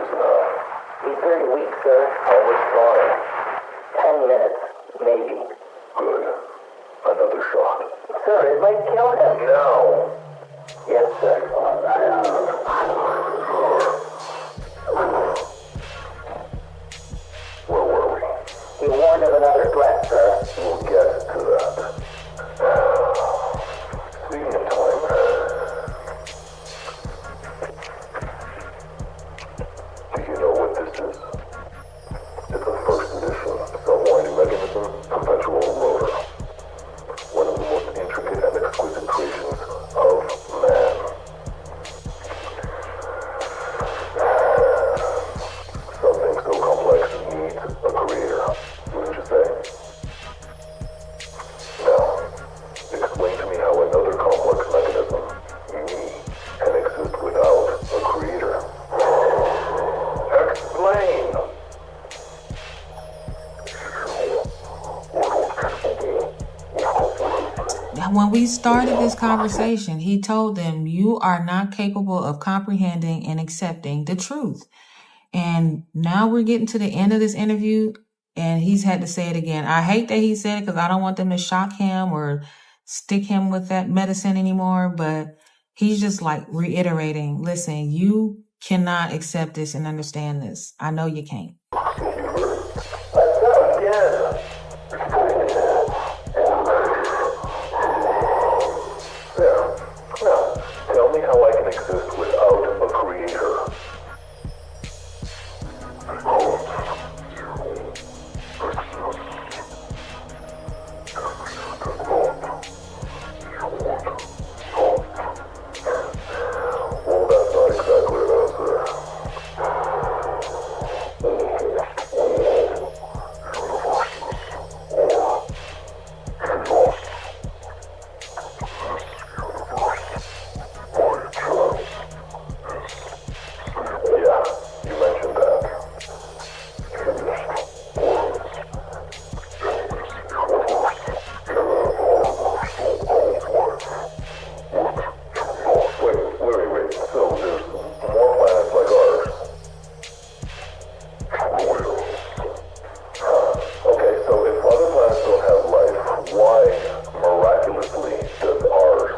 He's very weak, sir. How much time? 10 minutes, maybe. Good. Another shot. Sir, it might kill him. Now. Yes, sir. Where were we? He warned of another threat, sir. We'll get to that. Speaking of time, do you know what this is? It's a first edition self-winding mechanism, perpetual rotor. One of the most intricate and exquisite creations of man. Something so complex needs a creator, wouldn't you say? Now, explain to me how another complex mechanism, me, can exist without a creator. Explain! When we started this conversation, he told them, you are not capable of comprehending and accepting the truth. And now we're getting to the end of this interview, and he's had to say it again. I hate that he said it because I don't want them to shock him or stick him with that medicine anymore, but he's just like reiterating, listen, you cannot accept this and understand this. I know you can't. Tell me how I can exist without a creator. Well, that's not exactly an answer. Yeah, you mentioned that. Wait. So there's more planets like ours. Okay, so if other planets don't have life, why, miraculously, does ours?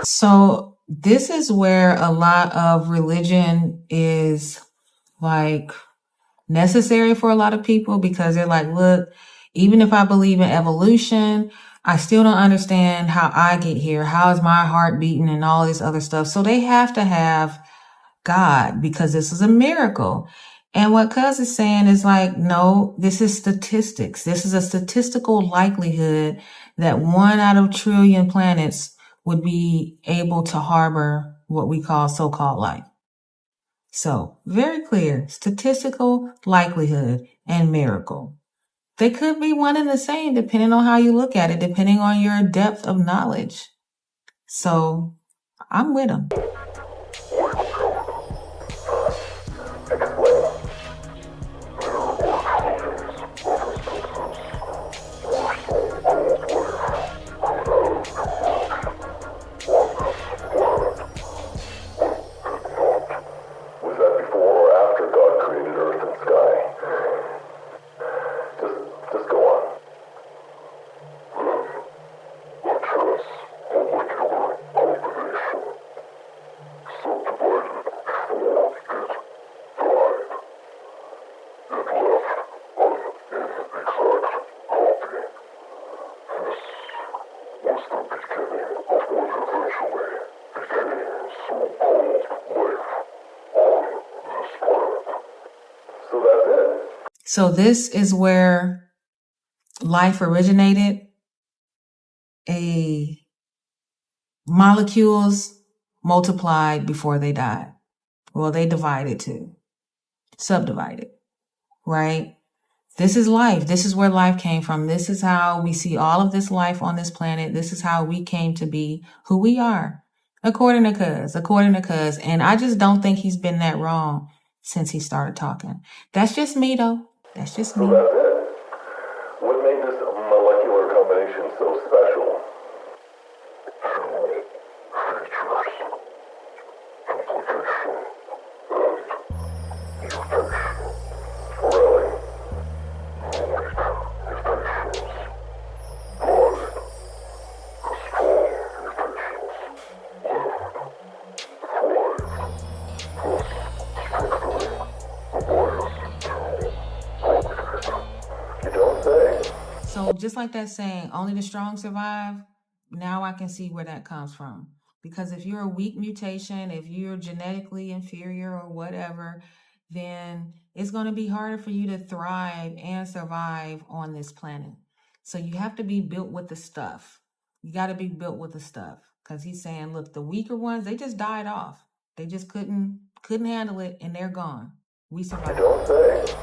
So this is where a lot of religion is like necessary for a lot of people, because they're like, look, even if I believe in evolution, I still don't understand how I get here. How is my heart beating and all this other stuff? So they have to have God because this is a miracle. And what Cuz is saying is like, no, this is statistics. This is a statistical likelihood that 1 out of a trillion planets would be able to harbor what we call so-called life. So very clear, statistical likelihood and miracle. They could be one and the same depending on how you look at it, depending on your depth of knowledge. So I'm with them. Explain. Was that before or after God created earth and sky? Just go on. So that's it. So this is where life originated. Molecules multiplied before they died. Well, they divided too. Subdivided, right? This is life. This is where life came from. This is how we see all of this life on this planet. This is how we came to be who we are, according to Cuz. And I just don't think he's been that wrong since he started talking. That's just me, though. That's just me. So that's it. What made this molecular combination so special? So just like that saying, only the strong survive, now I can see where that comes from. Because if you're a weak mutation, if you're genetically inferior or whatever, then it's going to be harder for you to thrive and survive on this planet. So you have to be built with the stuff. You got to be built with the stuff. Because he's saying, look, the weaker ones, they just died off. They just couldn't handle it, and they're gone. We survived. Don't say.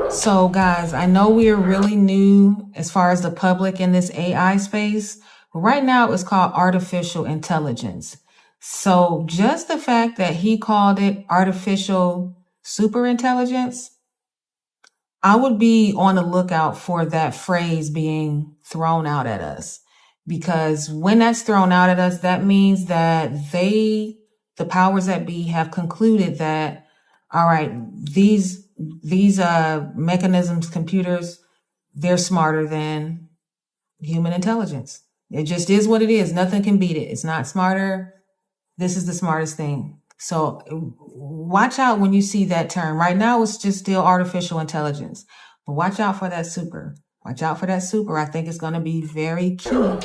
So guys, I know we are really new as far as the public in this AI space, but right now it's called artificial intelligence. So just the fact that he called it artificial super intelligence, I would be on the lookout for that phrase being thrown out at us, because when that's thrown out at us, that means that the powers that be, have concluded that, all right, these mechanisms, computers, they're smarter than human intelligence. It just is what it is. Nothing can beat it. It's not smarter. This is the smartest thing. So watch out when you see that term. Right now, it's just still artificial intelligence. But watch out for that super. Watch out for that super. I think it's going to be very key.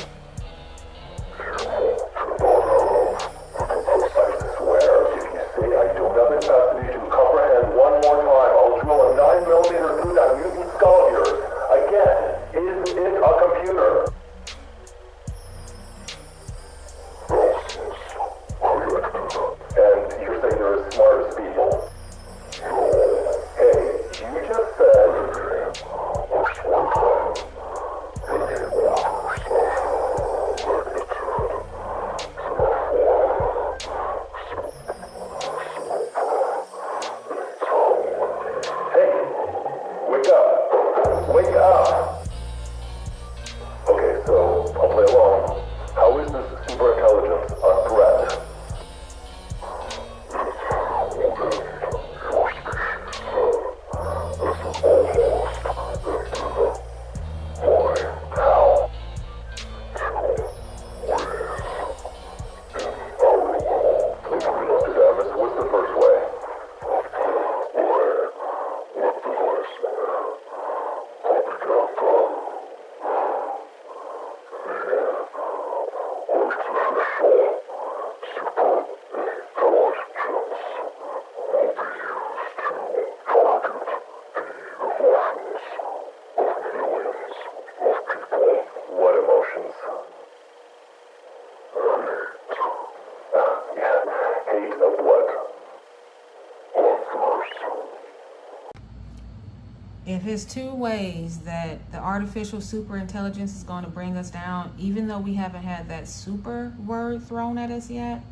If it's two ways that the artificial super intelligence is going to bring us down, even though we haven't had that super word thrown at us yet,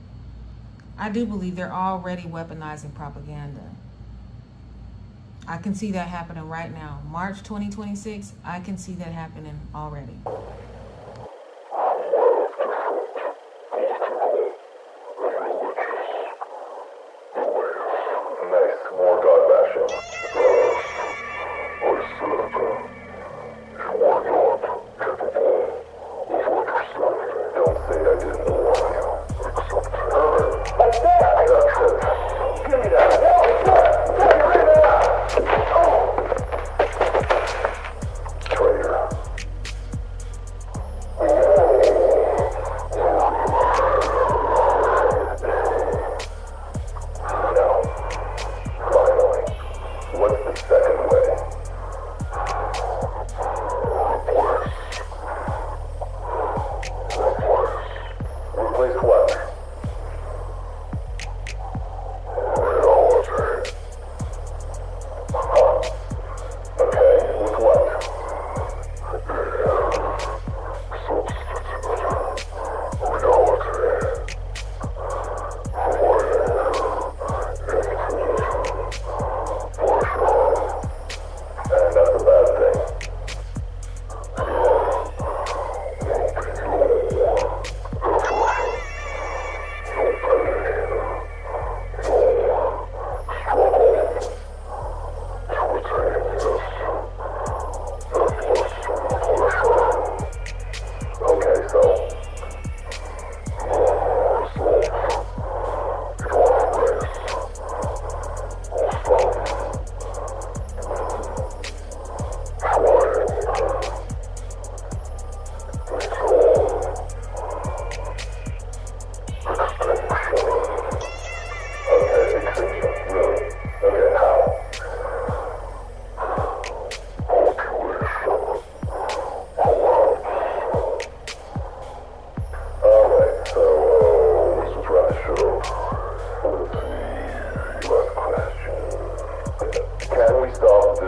I do believe they're already weaponizing propaganda. I can see that happening right now. March 2026, I can see that happening already. Nice, more God bashing. Give me that.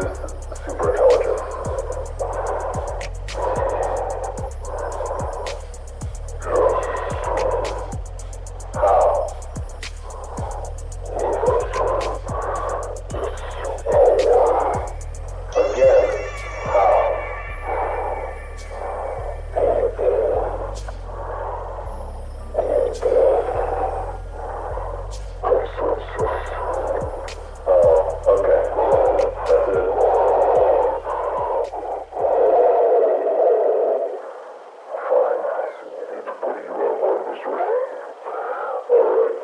this superintelligence? How? Again, how? Oh, okay. That's it. Fine. So you need to put you on one of this way. Alright.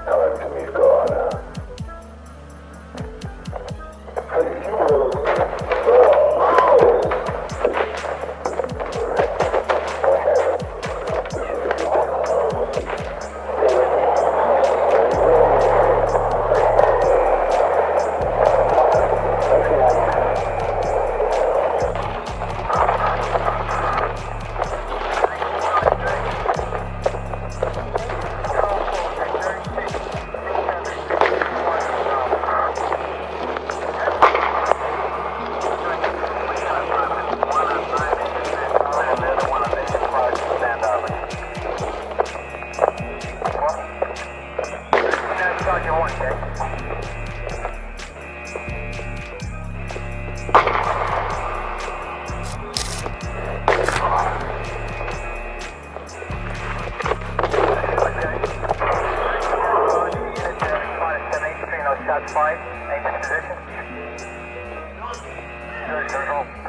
Time to meet God. Hey, Shots fired. Aim in position. Good, control.